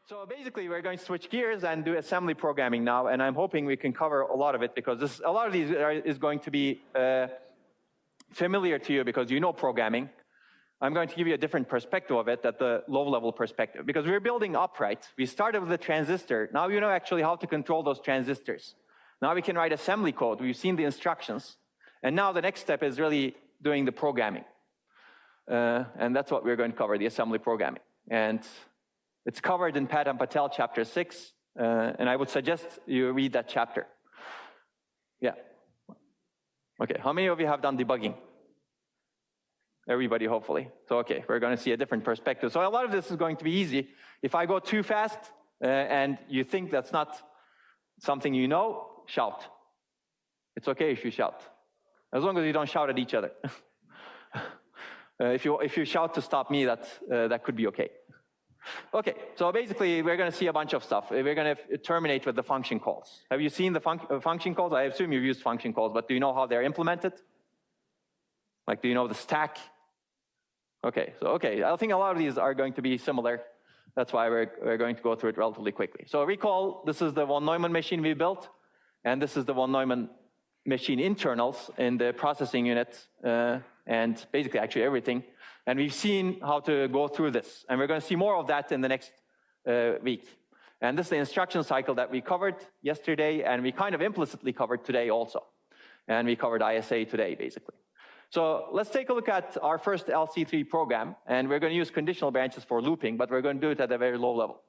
So basically, we're going to switch gears and do assembly programming now, and I'm hoping we can cover a lot of it because a lot of these is going to be familiar to you because you know programming. I'm going to give you a different perspective of it, at the low-level perspective, because we're building up, right? We started with a transistor. Now you know actually how to control those transistors. Now we can write assembly code. We've seen the instructions. And now the next step is really doing the programming. And that's what we're going to cover, the assembly programming. And it's covered in Pat and Patel, chapter 6. And I would suggest you read that chapter. Yeah. Okay, how many of you have done debugging? Everybody, hopefully. So, okay, we're going to see a different perspective. So a lot of this is going to be easy. If I go too fast and you think that's not something you know, shout. It's okay if you shout, as long as you don't shout at each other. If you shout to stop me, that could be okay. Okay, so basically we're going to see a bunch of stuff. We're going to terminate with the function calls. Have you seen the function calls? I assume you've used function calls, but do you know how they're implemented? Like, do you know the stack? Okay, so okay, I think a lot of these are going to be similar. That's why we're going to go through it relatively quickly. So recall, this is the von Neumann machine we built, and this is the von Neumann machine internals in the processing unit, and basically actually everything. And we've seen how to go through this, and we're going to see more of that in the next week. And this is the instruction cycle that we covered yesterday, and we kind of implicitly covered today also. And we covered ISA today, basically. So let's take a look at our first LC3 program, and we're going to use conditional branches for looping, but we're going to do it at a very low level.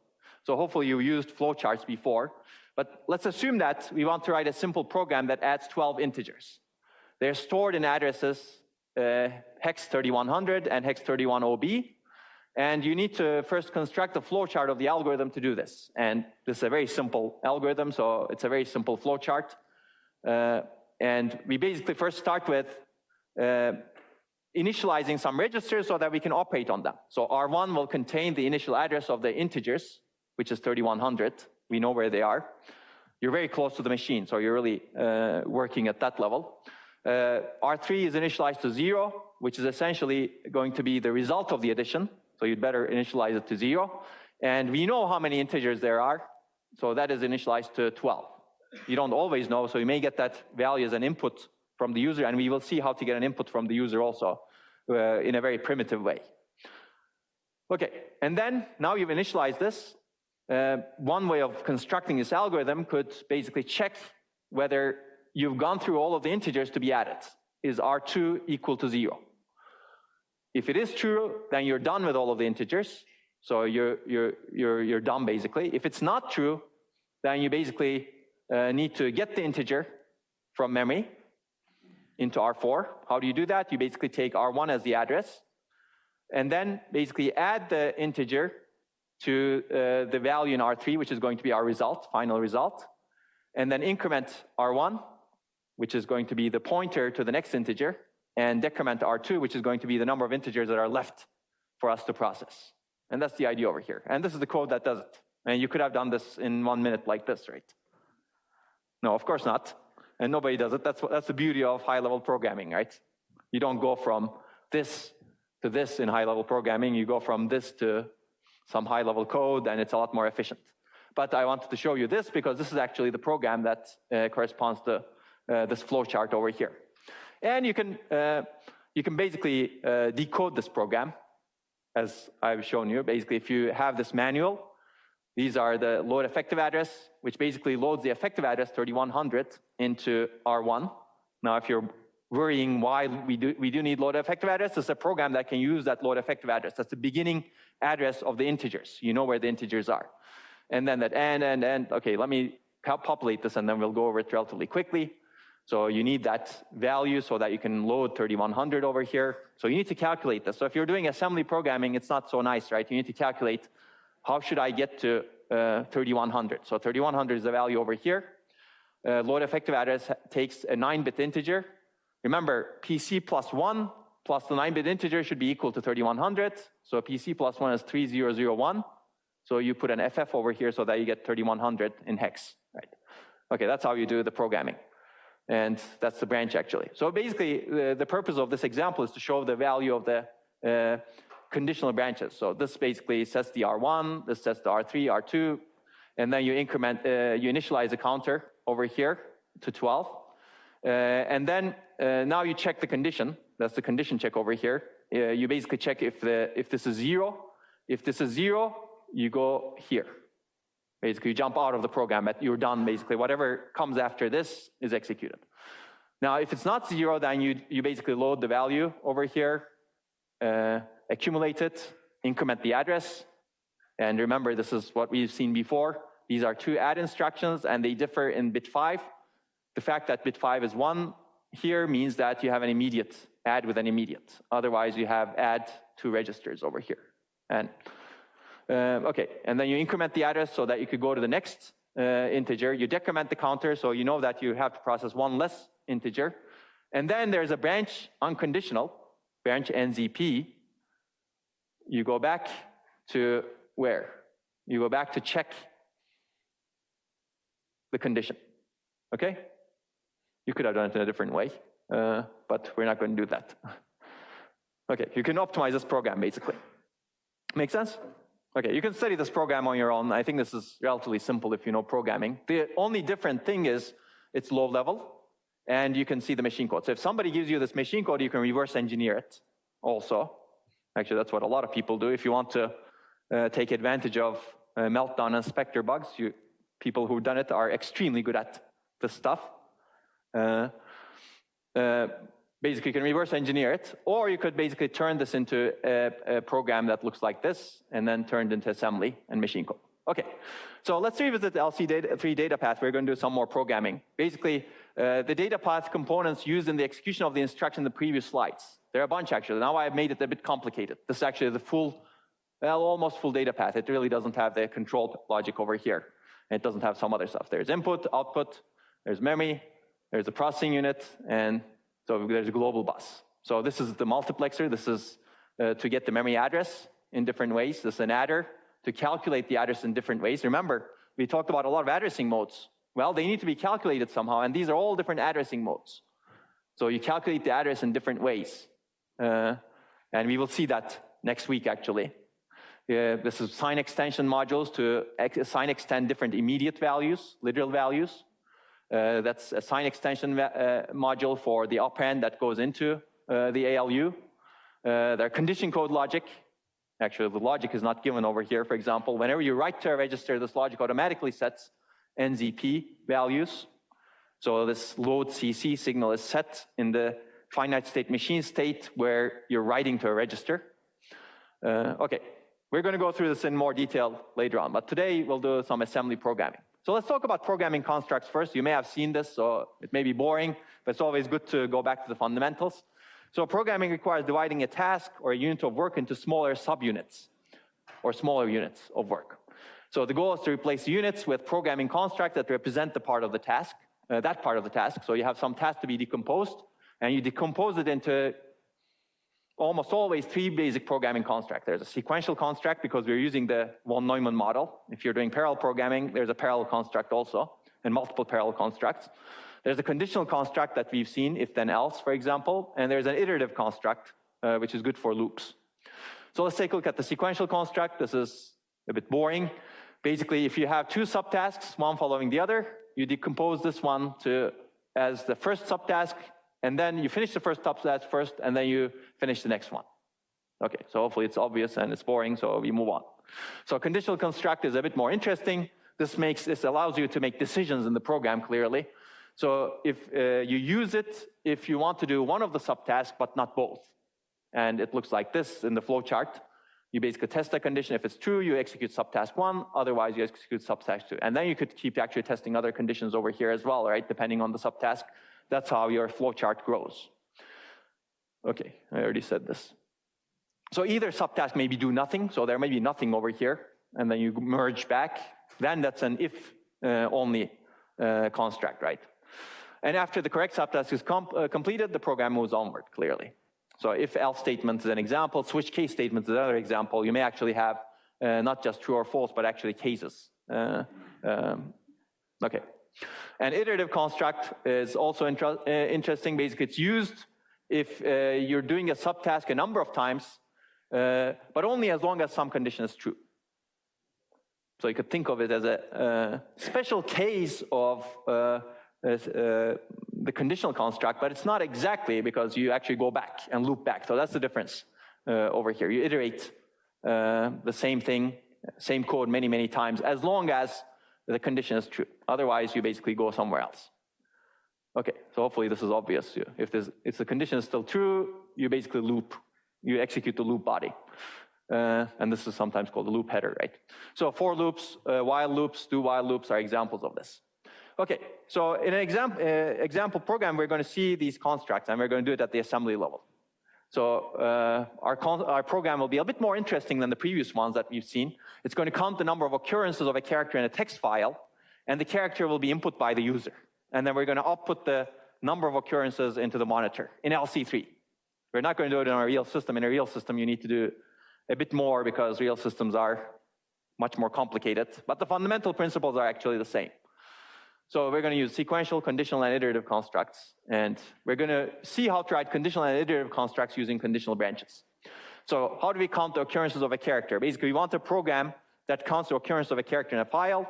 So hopefully you used flowcharts before, but let's assume that we want to write a simple program that adds 12 integers. They're stored in addresses hex 3100 and hex 31OB, and you need to first construct a flowchart of the algorithm to do this. And this is a very simple algorithm, so it's a very simple flowchart. And we basically first start with initializing some registers so that we can operate on them. So R1 will contain the initial address of the integers, which is 3100. We know where they are. You're very close to the machine, so you're really working at that level. R3 is initialized to 0, which is essentially going to be the result of the addition. So you'd better initialize it to 0. And we know how many integers there are, so that is initialized to 12. You don't always know, so you may get that value as an input from the user, and we will see how to get an input from the user also in a very primitive way. Okay, and then now you've initialized this. One way of constructing this algorithm could basically check whether you've gone through all of the integers to be added. Is R2 equal to 0? If it is true, then you're done with all of the integers. So you're done basically. If it's not true, then you basically need to get the integer from memory into R4. How do you do that? You basically take R1 as the address, and then basically add the integer to the value in R3, which is going to be our result, final result, and then increment R1, which is going to be the pointer to the next integer, and decrement R2, which is going to be the number of integers that are left for us to process. And that's the idea over here. And this is the code that does it. And you could have done this in 1 minute like this, right? No, of course not. And nobody does it. That's the beauty of high-level programming, right? You don't go from this to this in high-level programming. You go from this to some high-level code, and it's a lot more efficient. But I wanted to show you this because this is actually the program that corresponds to this flowchart over here. And you can basically decode this program, as I've shown you. Basically, if you have this manual, these are the load effective address, which basically loads the effective address 3100 into R1. Now, if you're worrying why we do need load effective address, it's a program that can use that load effective address. That's the beginning address of the integers. You know where the integers are. And then that and. Okay, let me populate this, and then we'll go over it relatively quickly. So you need that value so that you can load 3100 over here. So you need to calculate this. So if you're doing assembly programming, it's not so nice, right? You need to calculate, how should I get to 3100? So 3100 is the value over here. Load effective address takes a 9-bit integer. Remember, PC plus 1 plus the 9-bit integer should be equal to 3100. So PC plus 1 is 3001. So you put an FF over here so that you get 3100 in hex, right? Okay, that's how you do the programming. And that's the branch, actually. So basically, the purpose of this example is to show the value of the conditional branches. So this basically sets the R1, this sets the R3, R2, and then you increment, you initialize a counter over here to 12. And then now you check the condition. That's the condition check over here. You basically check if this is 0. If this is 0, you go here. Basically, you jump out of the program, but you're done, basically. Whatever comes after this is executed. Now, if it's not 0, then you basically load the value over here, accumulate it, increment the address. And remember, this is what we've seen before. These are 2 add instructions, and they differ in bit 5. The fact that bit 5 is 1 here means that you have an immediate add with an immediate. Otherwise, you have add 2 registers over here. And okay, and then you increment the address so that you could go to the next integer. You decrement the counter, so you know that you have to process 1 less integer. And then there's a branch unconditional, branch NZP. You go back to where? You go back to check the condition, okay? You could have done it in a different way, but we're not going to do that. Okay, you can optimize this program, basically. Make sense? Okay, you can study this program on your own. I think this is relatively simple if you know programming. The only different thing is it's low level, and you can see the machine code. So if somebody gives you this machine code, you can reverse engineer it also. Actually, that's what a lot of people do. If you want to take advantage of meltdown and Spectre bugs, people who've done it are extremely good at this stuff. Basically, you can reverse engineer it, or you could basically turn this into a program that looks like this, and then turn it into assembly and machine code. Okay, so let's revisit the LC3 data path. We're going to do some more programming. Basically, the data path components used in the execution of the instruction in the previous slides. There are a bunch, actually. Now I've made it a bit complicated. This is actually the full, well, almost full data path. It really doesn't have the control logic over here. And it doesn't have some other stuff. There's input, output, there's memory, there's a processing unit, and so there's a global bus. So this is the multiplexer. This is to get the memory address in different ways. This is an adder to calculate the address in different ways. Remember, we talked about a lot of addressing modes. Well, they need to be calculated somehow, and these are all different addressing modes. So you calculate the address in different ways. And we will see that next week, actually. This is sign extension modules to sign extend different immediate values, literal values. That's a sign extension module for the operand that goes into the ALU. There are condition code logic. Actually, the logic is not given over here. For example, whenever you write to a register, this logic automatically sets NZP values. So this load CC signal is set in the finite state machine state where you're writing to a register. Okay, we're going to go through this in more detail later on, but today we'll do some assembly programming. So let's talk about programming constructs first. You may have seen this, so it may be boring, but it's always good to go back to the fundamentals. So programming requires dividing a task or a unit of work into smaller subunits or smaller units of work. So the goal is to replace units with programming constructs that represent the part of the task, that part of the task. So you have some task to be decomposed, and you decompose it into almost always 3 basic programming constructs. There's a sequential construct because we're using the von Neumann model. If you're doing parallel programming, there's a parallel construct also, and multiple parallel constructs. There's a conditional construct that we've seen, if then else, for example, and there's an iterative construct, which is good for loops. So let's take a look at the sequential construct. This is a bit boring. Basically, if you have 2 subtasks, one following the other, you decompose this one as the first subtask, and then you finish the first subtask first, and then you finish the next one. Okay, so hopefully it's obvious and it's boring, so we move on. So conditional construct is a bit more interesting. This allows you to make decisions in the program clearly. So if you use it, if you want to do one of the subtasks, but not both. And it looks like this in the flow chart. You basically test a condition. If it's true, you execute subtask 1. Otherwise, you execute subtask 2. And then you could keep actually testing other conditions over here as well, right? Depending on the subtask. That's how your flow chart grows. Okay, I already said this. So either subtask maybe do nothing. So there may be nothing over here. And then you merge back. Then that's an if only construct, right? And after the correct subtask is completed, the program moves onward, clearly. So if else statement is an example, switch case statement is another example. You may actually have not just true or false, but actually cases. Okay. An iterative construct is also interesting. Basically, it's used if you're doing a subtask a number of times, but only as long as some condition is true. So you could think of it as a special case of the conditional construct, but it's not exactly, because you actually go back and loop back. So that's the difference over here. You iterate the same thing, same code many, many times, as long as the condition is true. Otherwise, you basically go somewhere else. Okay, so hopefully this is obvious to you. If the condition is still true, you basically loop. You execute the loop body. And this is sometimes called the loop header, right? So for loops, while loops, do while loops are examples of this. Okay, so in an example program, we're going to see these constructs, and we're going to do it at the assembly level. So our program will be a bit more interesting than the previous ones that we've seen. It's going to count the number of occurrences of a character in a text file, and the character will be input by the user. And then we're going to output the number of occurrences into the monitor in LC3. We're not going to do it in a real system. In a real system, you need to do a bit more because real systems are much more complicated. But the fundamental principles are actually the same. So we're going to use sequential, conditional, and iterative constructs. And we're going to see how to write conditional and iterative constructs using conditional branches. So how do we count the occurrences of a character? Basically, we want a program that counts the occurrence of a character in a file.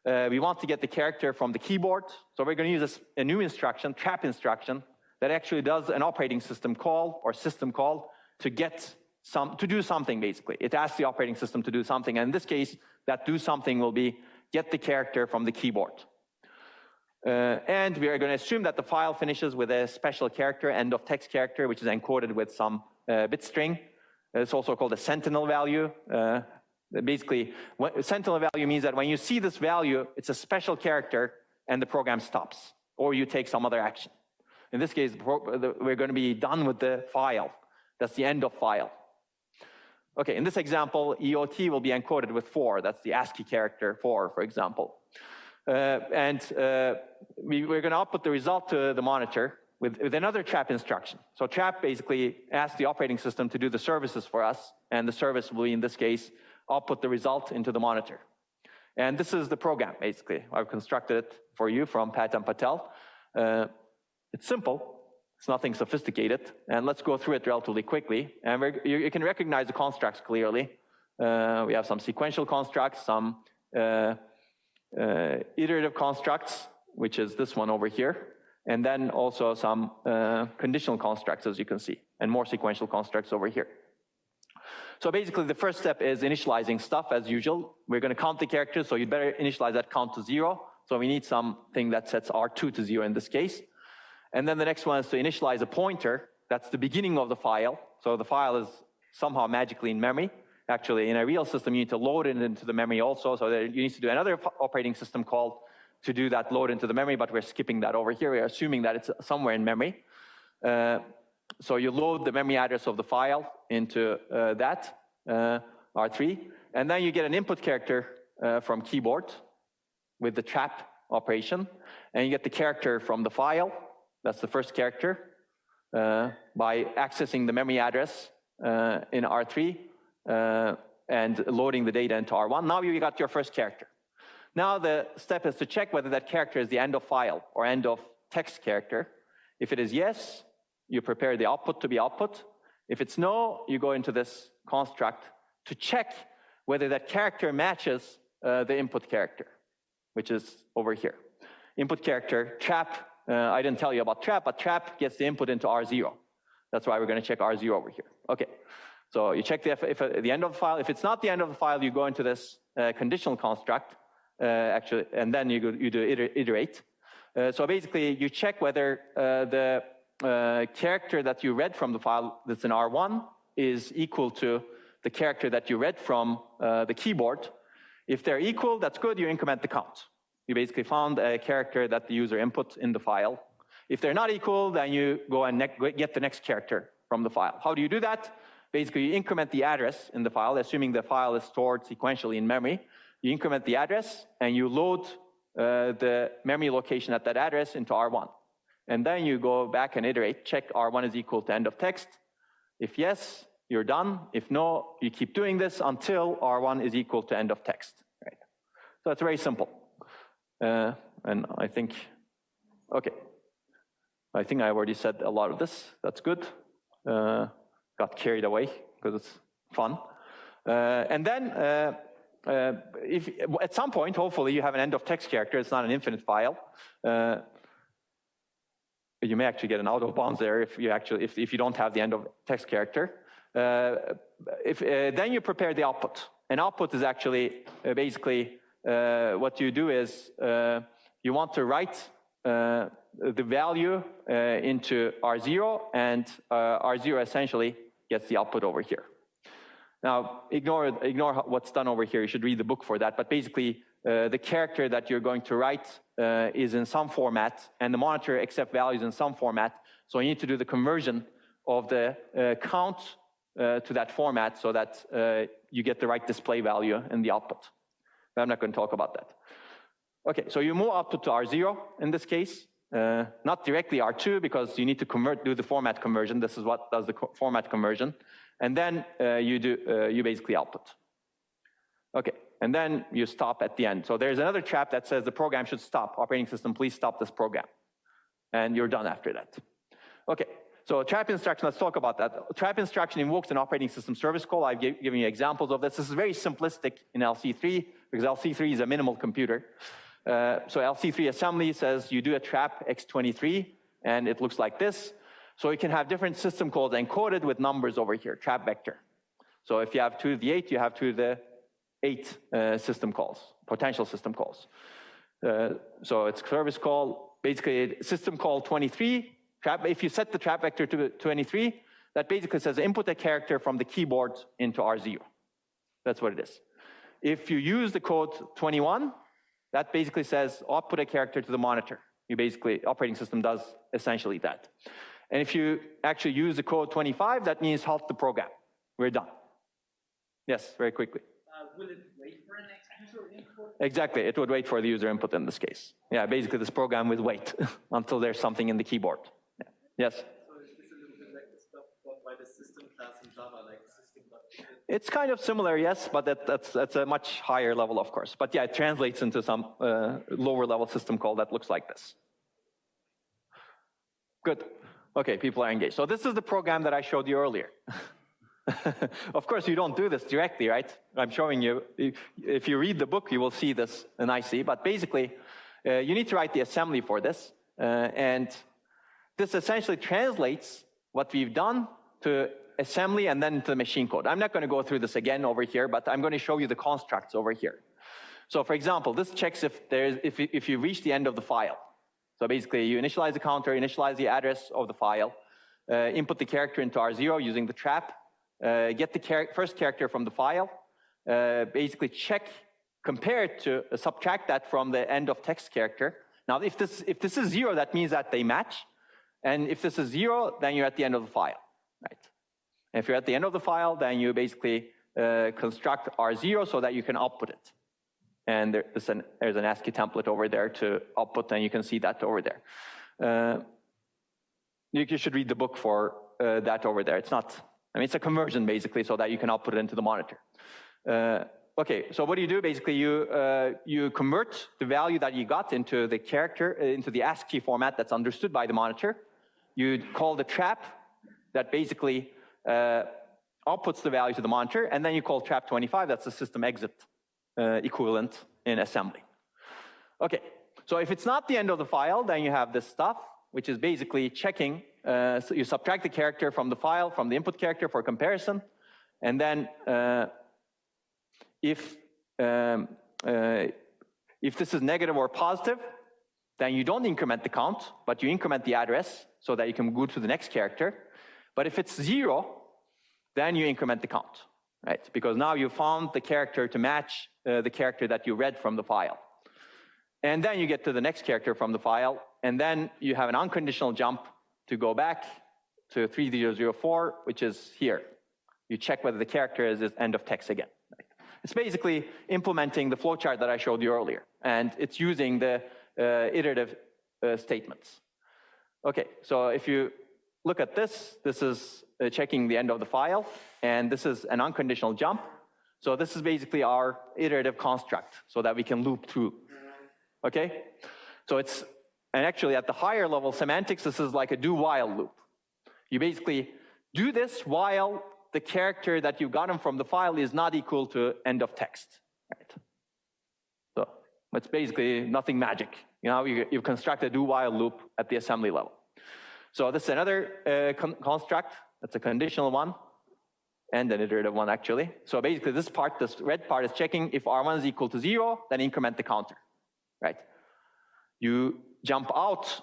We want to get the character from the keyboard. So we're going to use a new instruction, trap instruction, that actually does an operating system call or system call to do something, basically. It asks the operating system to do something. And in this case, that do something will be get the character from the keyboard. And we are going to assume that the file finishes with a special character, end of text character, which is encoded with some bit string. It's also called a sentinel value. Basically, sentinel value means that when you see this value, it's a special character and the program stops, or you take some other action. In this case, we're going to be done with the file. That's the end of file. Okay, in this example, EOT will be encoded with 4. That's the ASCII character 4, for example. We're going to output the result to the monitor with another trap instruction. So trap basically asks the operating system to do the services for us, and the service will be, in this case, output the result into the monitor. And this is the program, basically. I've constructed it for you from Pat and Patel. It's simple. It's nothing sophisticated. And let's go through it relatively quickly. And you can recognize the constructs clearly. We have some sequential constructs, some iterative constructs, which is this one over here, and then also some conditional constructs, as you can see, and more sequential constructs over here. So basically, the first step is initializing stuff, as usual. We're going to count the characters, so you'd better initialize that count to 0. So we need something that sets R2 to 0 in this case. And then the next one is to initialize a pointer. That's the beginning of the file. So the file is somehow magically in memory. Actually, in a real system, you need to load it into the memory also. So you need to do another operating system call to do that load into the memory, but we're skipping that over here. We're assuming that it's somewhere in memory. So you load the memory address of the file into that, R3. And then you get an input character from keyboard with the trap operation. And you get the character from the file. That's the first character by accessing the memory address in R3. And loading the data into R1. Now you got your first character. Now the step is to check whether that character is the end of file or end of text character. If it is yes, you prepare the output to be output. If it's no, you go into this construct to check whether that character matches the input character, which is over here. Input character, trap, I didn't tell you about trap, but trap gets the input into R0. That's why we're going to check R0 over here. Okay. So you check the end of the file. If it's not the end of the file, you go into this conditional construct, actually, and then you do iterate. So basically, you check whether the character that you read from the file that's in R1 is equal to the character that you read from the keyboard. If they're equal, that's good. You increment the count. You basically found a character that the user input in the file. If they're not equal, then you go and get the next character from the file. How do you do that? Basically, you increment the address in the file, assuming the file is stored sequentially in memory. You increment the address, and you load the memory location at that address into R1. And then you go back and iterate, check R1 is equal to end of text. If yes, you're done. If no, you keep doing this until R1 is equal to end of text. Right? So it's very simple. And I think, okay. I think I already said a lot of this. That's good. Got carried away because it's fun. And then, if at some point, hopefully, you have an end of text character. It's not an infinite file. You may actually get an out of bounds there if you don't have the end of text character. Then you prepare the output. And output is actually basically what you do is you want to write the value into R0, and R0 essentially gets the output over here. Now, ignore what's done over here. You should read the book for that. But basically, the character that you're going to write is in some format, and the monitor accepts values in some format. So you need to do the conversion of the count to that format so that you get the right display value in the output. But I'm not going to talk about that. Okay, so you move output to R0 in this case, not directly R2 because you need to do the format conversion. This is what does the format conversion. And then you basically output. Okay, and then you stop at the end. So there's another trap that says the program should stop. Operating system, please stop this program. And you're done after that. Okay, so trap instruction, let's talk about that. Trap instruction invokes an operating system service call. I've given you examples of this. This is very simplistic in LC3 because LC3 is a minimal computer. So LC3 assembly says you do a trap x23, and it looks like this. So you can have different system calls encoded with numbers over here, trap vector. So if you have 2 to the 8, you have 2 to the 8 system calls, potential system calls. So it's service call, basically system call 23. If you set the trap vector to 23, that basically says input a character from the keyboard into R0. That's what it is. If you use the code 21, that basically says output a character to the monitor. You basically, operating system does essentially that. And if you actually use the code 25, that means halt the program. We're done. Yes, very quickly. Will it wait for an user input? Exactly, it would wait for the user input in this case. Yeah, basically this program would wait until there's something in the keyboard. Yeah. Yes? So is this a little bit like the stuff taught by the system class in Java, like system.out? It's kind of similar, yes, but that's a much higher level, of course. But yeah, it translates into some lower level system call that looks like this. Good. Okay, people are engaged. So this is the program that I showed you earlier. Of course, you don't do this directly, right? I'm showing you. If you read the book, you will see this nicely. But basically, you need to write the assembly for this. And this essentially translates what we've done to assembly and then to the machine code. I'm not going to go through this again over here, but I'm going to show you the constructs over here. So for example, this checks if you reach the end of the file. So basically, you initialize the counter, initialize the address of the file, input the character into R0 using the trap, get the first character from the file, basically check, compare it to subtract that from the end of text character. Now, if this is 0, that means that they match. And if this is 0, then you're at the end of the file, right? And if you're at the end of the file, then you basically construct R0 so that you can output it. And there's an ASCII template over there to output, and you can see that over there. You should read the book for that over there. It's not, I mean, it's a conversion basically so that you can output it into the monitor. Okay, so what do? Basically, you convert the value that you got into the character, into the ASCII format that's understood by the monitor. You call the trap that basically outputs the value to the monitor, and then you call trap 25, that's the system exit equivalent in assembly. Okay, so if it's not the end of the file, then you have this stuff, which is basically checking. So you subtract the character from the file, from the input character for comparison, and then if this is negative or positive, then you don't increment the count, but you increment the address so that you can go to the next character. But if it's 0, then you increment the count, right? Because now you found the character to match the character that you read from the file. And then you get to the next character from the file, and then you have an unconditional jump to go back to 3004, which is here. You check whether the character is end of text again. Right? It's basically implementing the flowchart that I showed you earlier, and it's using the iterative statements. Okay, so if you look at this, this is checking the end of the file, and this is an unconditional jump. So this is basically our iterative construct, so that we can loop through. Okay, so and actually at the higher level semantics, this is like a do-while loop. You basically do this while the character that you've gotten from the file is not equal to end of text. Right? So it's basically nothing magic. You know, you've constructed a do-while loop at the assembly level. So this is another construct. That's a conditional one, and an iterative one, actually. So basically, this part, this red part, is checking if R1 is equal to 0, then increment the counter, right? You jump out.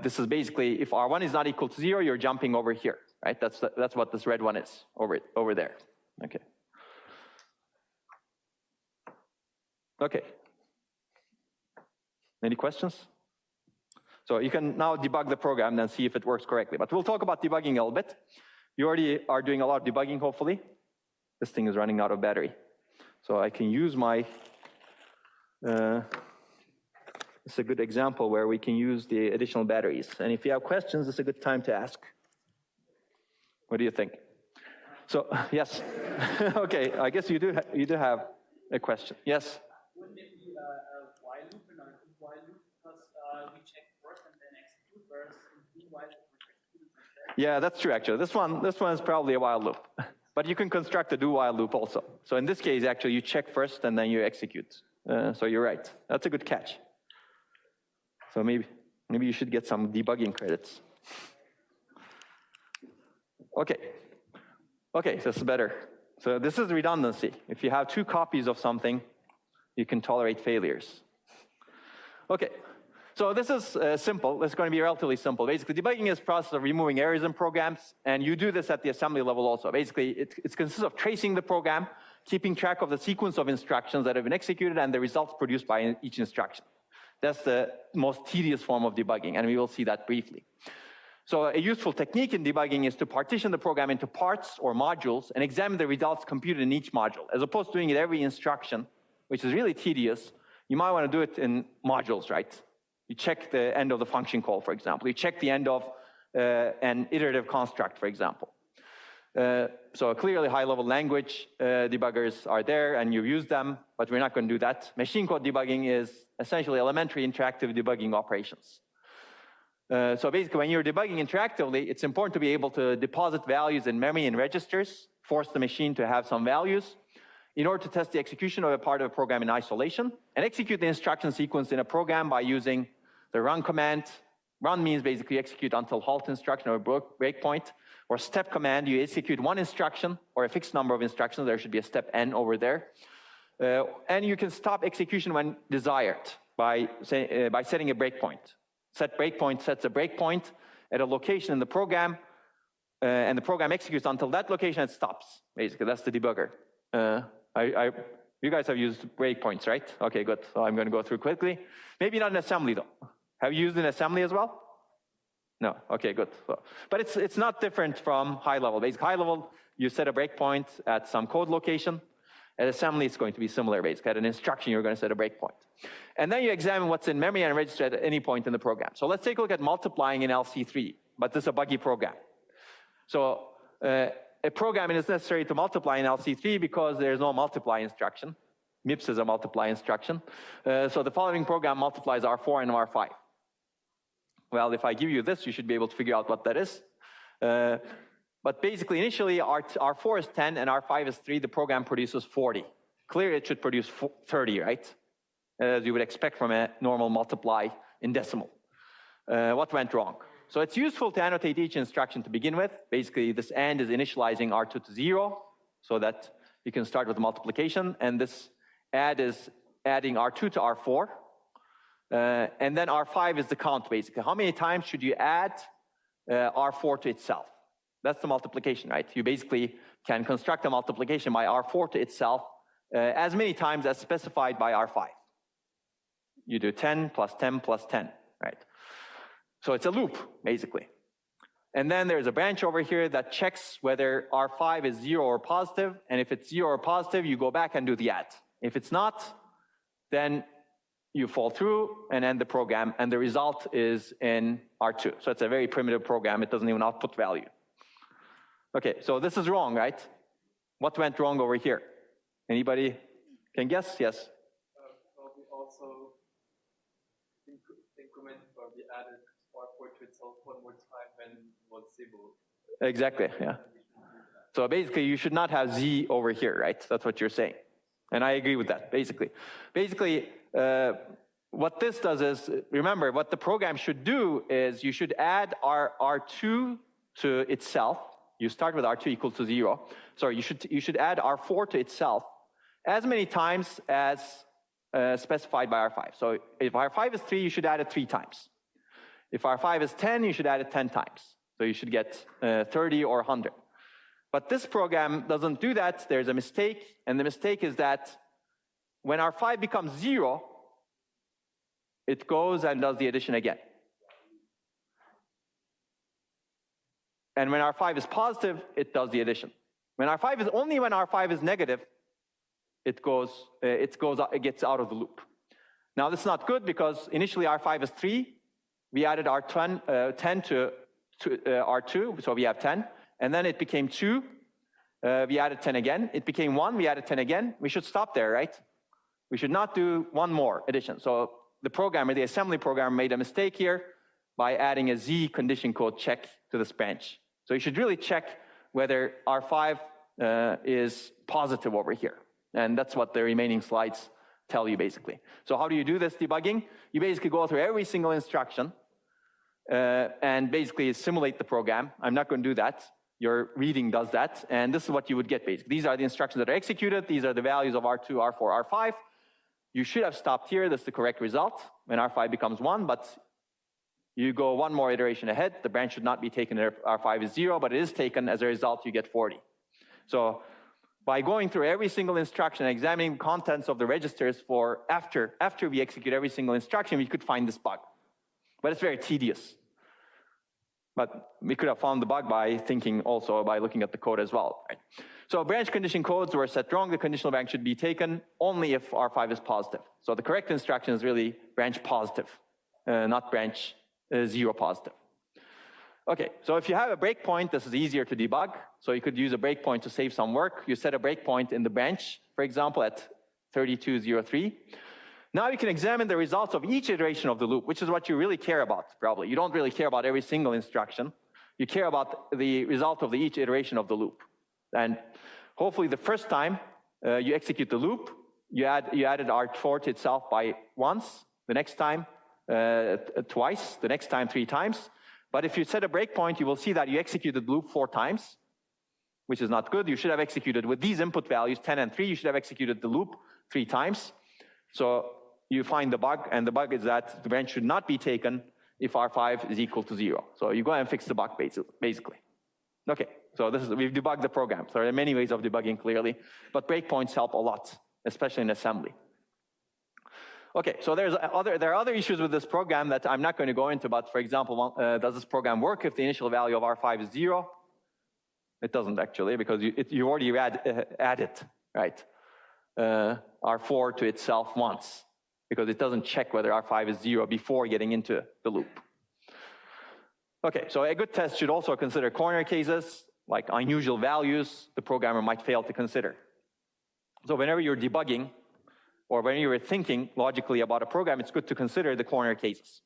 This is basically, if R1 is not equal to 0, you're jumping over here, right? That's what this red one is, over there, okay. Okay. Any questions? So you can now debug the program and see if it works correctly. But we'll talk about debugging a little bit. You already are doing a lot of debugging, hopefully. This thing is running out of battery. So I can use my, it's a good example where we can use the additional batteries. And if you have questions, it's a good time to ask. What do you think? So, yes. Okay, I guess you do have a question. Yes? Wouldn't it be a while loop and not a while loop? Because we check first and then execute, whereas in do while loop we execute. Yeah, that's true, actually. This one is probably a while loop. But you can construct a do while loop also. So in this case, actually, you check first and then you execute. So you're right. That's a good catch. So maybe you should get some debugging credits. Okay. Okay, so this is better. So this is redundancy. If you have 2 copies of something, you can tolerate failures. Okay, so this is simple. This is going to be relatively simple. Basically, debugging is the process of removing errors in programs, and you do this at the assembly level also. Basically, it consists of tracing the program, keeping track of the sequence of instructions that have been executed and the results produced by each instruction. That's the most tedious form of debugging, and we will see that briefly. So a useful technique in debugging is to partition the program into parts or modules and examine the results computed in each module. As opposed to doing it every instruction, which is really tedious, you might want to do it in modules, right? You check the end of the function call, for example. You check the end of an iterative construct, for example. So clearly high-level language debuggers are there, and you use them, but we're not going to do that. Machine code debugging is essentially elementary interactive debugging operations. So basically, when you're debugging interactively, it's important to be able to deposit values in memory and registers, force the machine to have some values, in order to test the execution of a part of a program in isolation, and execute the instruction sequence in a program by using the run command. Run means basically execute until halt instruction or breakpoint, or step command. You execute one instruction or a fixed number of instructions. There should be a step n over there. And you can stop execution when desired by setting a breakpoint. Set breakpoint sets a breakpoint at a location in the program, and the program executes until that location and stops. Basically, that's the debugger. You guys have used breakpoints, right? Okay, good. So I'm going to go through quickly. Maybe not in assembly, though. Have you used in assembly as well? No. Okay, good. So, but it's not different from high level. Basically, high level, you set a breakpoint at some code location. At assembly, it's going to be similar. Basically, at an instruction, you're going to set a breakpoint. And then you examine what's in memory and register at any point in the program. So let's take a look at multiplying in LC3, but this is a Buggy program. So a programming is necessary to multiply in LC3 because there's no multiply instruction. MIPS is a multiply instruction. So the following program multiplies R4 and R5. Well, if I give you this, you should be able to figure out what that is. But basically, initially, R4 is 10 and R5 is 3. The program produces 40. Clearly, it should produce 30, right? As you would expect from a normal multiply in decimal. What went wrong? So it's useful to annotate each instruction to begin with. Basically, this AND is initializing R2 to 0 so that you can start with multiplication. And this add is adding R2 to R4. And then R5 is the count, basically. How many times should you add R4 to itself? That's the multiplication, right? You basically can construct a multiplication by R4 to itself as many times as specified by R5. You do 10 plus 10 plus 10, right? So it's a loop, basically. And then there's a branch over here that checks whether R5 is 0 or positive, and if it's 0 or positive, you go back and do the add. If it's not, then you fall through and end the program, and the result is in R2. So it's a very primitive program. It doesn't even output value. Okay, so this is wrong, right? What went wrong over here? Anybody can guess? Yes? Well, we also incremented or we added R4 to itself one more time when it was 0. Exactly, yeah. So basically, you should not have Z over here, right? That's what you're saying. And I agree with that, basically. Basically, what this does is, remember, what the program should do is you should add R2 to itself. You start with R2 equal to 0. Sorry, you should add R4 to itself as many times as specified by R5. So if R5 is 3, you should add it 3 times. If R5 is 10, you should add it 10 times. So you should get 30 or 100. But this program doesn't do that. There's a mistake, and the mistake is that when R5 becomes 0, it goes and does the addition again. And when R5 is positive, it does the addition. When R5 is negative, it gets out of the loop. Now this is not good because initially R5 is 3. We added R10 to R2, so we have 10. And then it became 2. We added 10 again. It became 1. We added 10 again. We should stop there, right? We should not do one more addition. So the programmer, the assembly programmer, made a mistake here by adding a Z condition code check to this branch. So you should really check whether R5 is positive over here. And that's what the remaining slides tell you, basically. So how do you do this debugging? You basically go through every single instruction and basically simulate the program. I'm not going to do that. Your reading does that. And this is what you would get, basically. These are the instructions that are executed. These are the values of R2, R4, R5. You should have stopped here. That's the correct result when R5 becomes 1. But you go one more iteration ahead. The branch should not be taken if R5 is 0, but it is taken. As a result, you get 40. So by going through every single instruction and examining the contents of the registers for after we execute every single instruction, we could find this bug. But it's very tedious. But we could have found the bug by thinking also by looking at the code as well. Right? So branch condition codes were set wrong. The conditional branch should be taken only if R5 is positive. So the correct instruction is really branch positive, not branch 0 positive. Okay, so if you have a breakpoint, this is easier to debug. So you could use a breakpoint to save some work. You set a breakpoint in the branch, for example, at 3203. Now you can examine the results of each iteration of the loop, which is what you really care about, probably. You don't really care about every single instruction. You care about the result of each iteration of the loop. And hopefully the first time you execute the loop, you added R4 to itself by once, the next time twice, the next time 3 times. But if you set a breakpoint, you will see that you executed the loop 4 times, which is not good. You should have executed with these input values, 10 and 3, you should have executed the loop 3 times. So you find the bug, and the bug is that the branch should not be taken if R5 is equal to 0. So you go and fix the bug, basically. Okay, so we've debugged the program. So there are many ways of debugging, clearly, but breakpoints help a lot, especially in assembly. Okay, so there are other issues with this program that I'm not going to go into, but for example, does this program work if the initial value of R5 is 0? It doesn't actually, because you already added, right, R4 to itself once, because it doesn't check whether R5 is 0 before getting into the loop. Okay, so a good test should also consider corner cases, like unusual values the programmer might fail to consider. So whenever you're debugging, or when you were thinking logically about a program, it's good to consider the corner cases.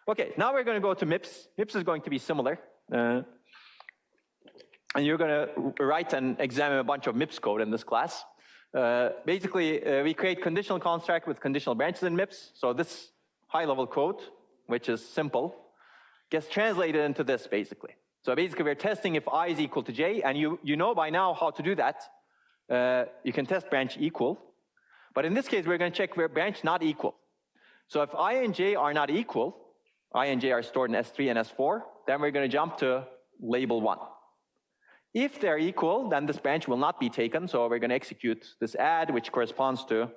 Okay, now we're going to go to MIPS. MIPS is going to be similar. And you're going to write and examine a bunch of MIPS code in this class. Basically, we create conditional construct with conditional branches in MIPS. So this high-level code, which is simple, gets translated into this, basically. So basically, we're testing if I is equal to j, and you know by now how to do that. You can test branch equal. But in this case, we're going to check where branch not equal. So if I and j are not equal, I and j are stored in S3 and S4, then we're going to jump to label 1. If they're equal, then this branch will not be taken, so we're going to execute this add, which corresponds to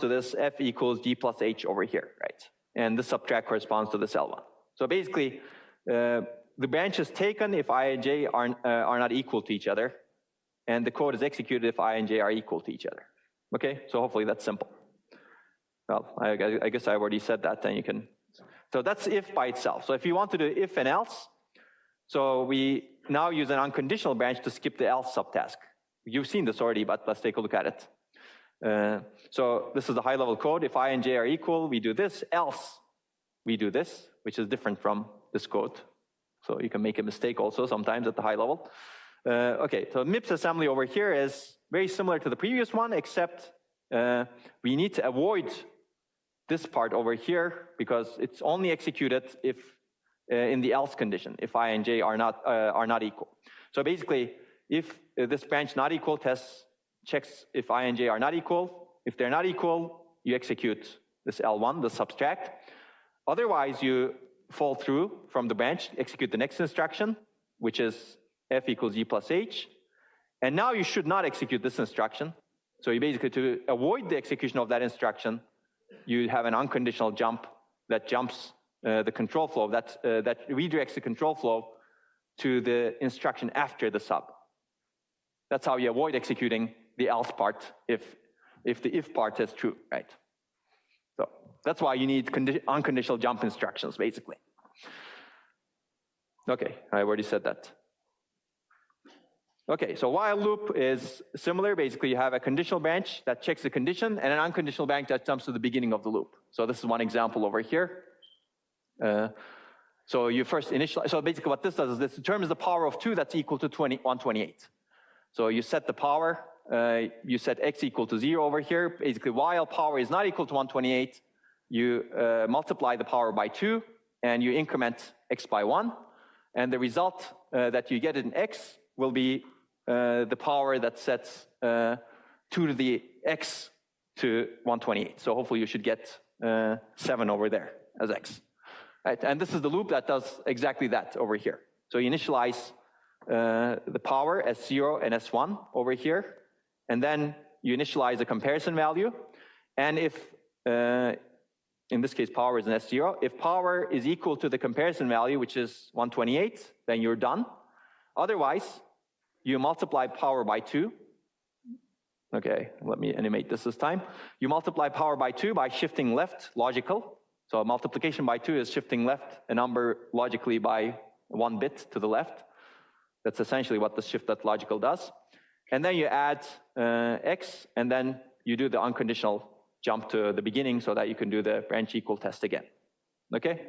this f equals g plus h over here, right? And this subtract corresponds to this L1. So basically, the branch is taken if I and j are not equal to each other, and the code is executed if I and j are equal to each other. Okay, so hopefully that's simple. Well, I guess I already said that, then you can. So that's if by itself. So if you want to do if and else, so we now use an unconditional branch to skip the else subtask. You've seen this already, but let's take a look at it. So this is the high-level code. If I and j are equal, we do this. Else, we do this, which is different from this code. So you can make a mistake also sometimes at the high level. Okay, so MIPS assembly over here is very similar to the previous one, except we need to avoid this part over here because it's only executed if in the else condition, if I and j are not equal. So basically, if this branch not equal tests checks if I and j are not equal. If they're not equal, you execute this L1, the subtract. Otherwise, you fall through from the branch, execute the next instruction, which is f equals g plus h. And now you should not execute this instruction. So you basically, to avoid the execution of that instruction, you have an unconditional jump that jumps the control flow, that redirects the control flow to the instruction after the sub. That's how you avoid executing the else part if the if part is true, right? So that's why you need unconditional jump instructions, basically. Okay, I already said that. Okay, so while loop is similar. Basically, you have a conditional branch that checks the condition and an unconditional branch that jumps to the beginning of the loop. So this is one example over here. So you first initialize. So basically what this does is this determines the power of 2 that's equal to 128. So you set the power, you set x equal to 0 over here. Basically, while power is not equal to 128, you multiply the power by 2, and you increment x by 1. And the result that you get in x will be the power that sets 2 to the x to 128. So hopefully you should get 7 over there as x. Right? And this is the loop that does exactly that over here. So you initialize the power S0 and S1 over here, and then you initialize a comparison value. And if, in this case, power is an S0, if power is equal to the comparison value, which is 128, then you're done. Otherwise, you multiply power by 2. Okay, let me animate this time. You multiply power by 2 by shifting left logical. So multiplication by 2 is shifting left a number logically by 1 bit to the left. That's essentially what the shift left logical does. And then you add x, and then you do the unconditional jump to the beginning so that you can do the branch equal test again. Okay?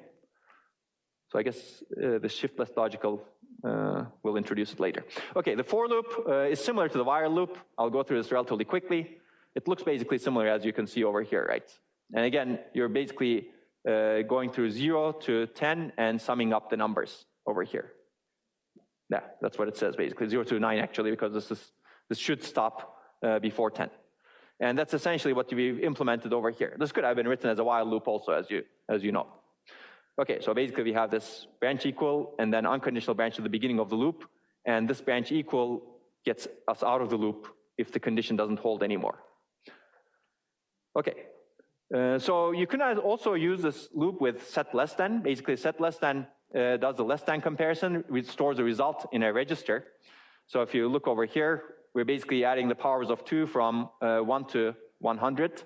So I guess the shift left logical, we'll introduce it later. Okay, the for loop is similar to the while loop. I'll go through this relatively quickly. It looks basically similar, as you can see over here, right? And again, you're basically going through 0 to 10 and summing up the numbers over here. Yeah, that's what it says basically, 0 to 9 actually, because this should stop before 10. And that's essentially what we've implemented over here. This could have been written as a while loop also, as you know. Okay, so basically we have this branch equal and then unconditional branch at the beginning of the loop, and this branch equal gets us out of the loop if the condition doesn't hold anymore. Okay, so you can also use this loop with set less than. Basically, set less than does the less than comparison, which stores the result in a register. So if you look over here, we're basically adding the powers of 2 from 1 to 100.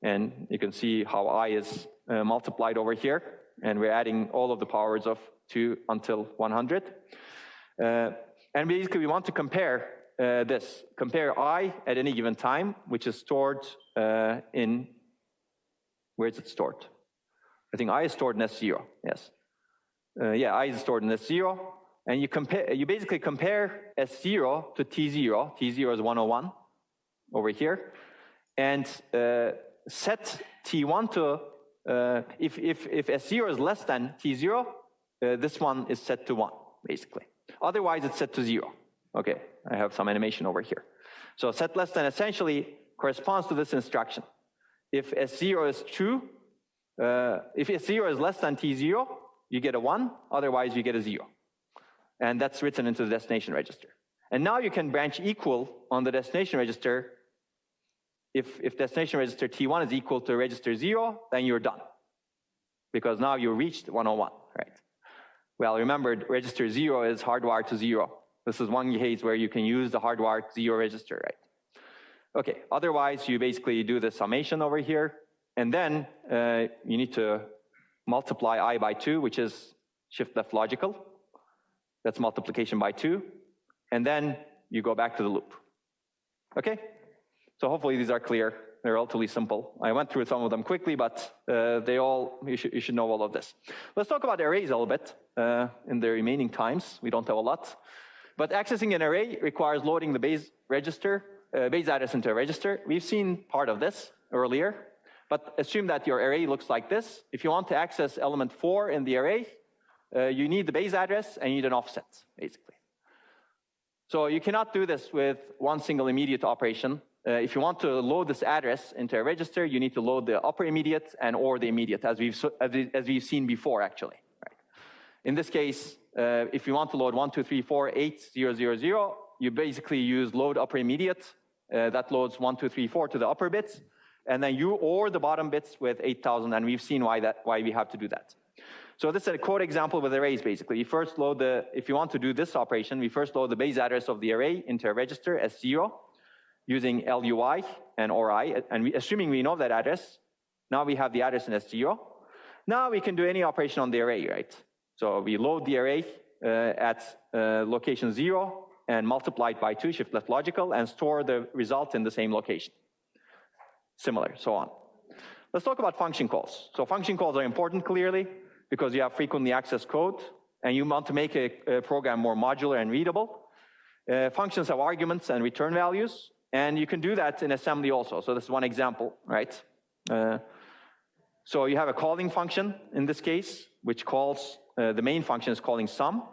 And you can see how I is multiplied over here. And we're adding all of the powers of 2 until 100. And basically, we want to compare this. Compare I at any given time, which is stored in, where is it stored? I think I is stored in S0, yes. Yeah, I is stored in S0. And you basically compare S0 to T0. T0 is 101 over here. And set T1 to, if S0 is less than T0, this one is set to 1, basically. Otherwise, it's set to 0. Okay, I have some animation over here. So set less than essentially corresponds to this instruction. If S0 is true, if S0 is less than T0, you get a 1, otherwise you get a 0. And that's written into the destination register. And now you can branch equal on the destination register. If destination register T1 is equal to register 0, then you're done. Because now you reached 101, right? Well, remember, register 0 is hardwired to 0. This is one case where you can use the hardwired 0 register, right? Okay, otherwise you basically do the summation over here, and then you need to multiply I by 2, which is shift left logical. That's multiplication by 2. And then you go back to the loop. Okay? So hopefully these are clear They're relatively simple. I went through some of them quickly, but you should know all of this. Let's talk about arrays a little bit in the remaining times. We don't have a lot. But accessing an array requires loading the base address into a register. We've seen part of this earlier, but assume that your array looks like this. If you want to access element 4 in the array, you need the base address and you need an offset, basically. So you cannot do this with one single immediate operation. If you want to load this address into a register, you need to load the upper immediate and or the immediate, as we've seen before, actually. Right. In this case, if you want to load 1234800, you basically use load upper immediate. That loads 1234 to the upper bits, and then you or the bottom bits with 8000, and we've seen why we have to do that. So this is a code example with arrays, basically. You first load if you want to do this operation, we first load the base address of the array into a register as 0 using LUI and ORI, and assuming we know that address, now we have the address in S0. Now we can do any operation on the array, right? So we load the array at location 0 and multiply it by 2, shift left logical, and store the result in the same location. Similar, so on. Let's talk about function calls. So function calls are important, clearly, because you have frequently accessed code, and you want to make a program more modular and readable. Functions have arguments and return values, and you can do that in assembly also. So this is one example, right? So you have a calling function in this case, which calls, the main function is calling sum,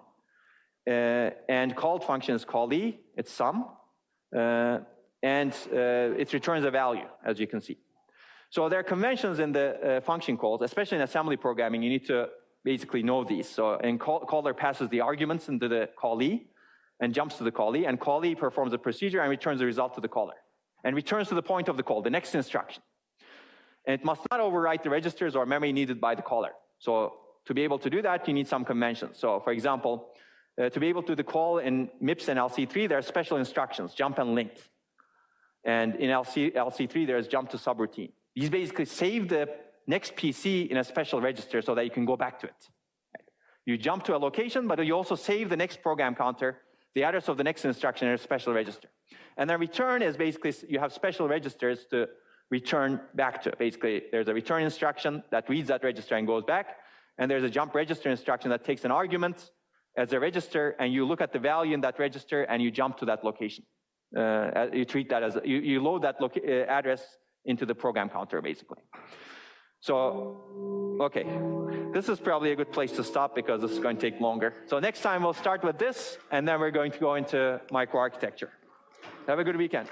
and called function is callee, it's sum, and it returns a value, as you can see. So there are conventions in the function calls, especially in assembly programming. You need to basically know these. So caller passes the arguments into the callee and jumps to the callee, and callee performs a procedure and returns the result to the caller, and returns to the point of the call, the next instruction. And it must not overwrite the registers or memory needed by the caller. So to be able to do that, you need some conventions. So for example, to be able to do the call in MIPS and LC3, there are special instructions, jump and link. And in LC3, there's jump to subroutine. These basically save the next PC in a special register so that you can go back to it. You jump to a location, but you also save the next program counter, the address of the next instruction in a special register. And then return is basically, you have special registers to return back to. Basically, there's a return instruction that reads that register and goes back, and there's a jump register instruction that takes an argument as a register, and you look at the value in that register, and you jump to that location. You treat that as, you load that address into the program counter, basically. So, okay, this is probably a good place to stop because this is going to take longer. So next time we'll start with this, and then we're going to go into microarchitecture. Have a good weekend.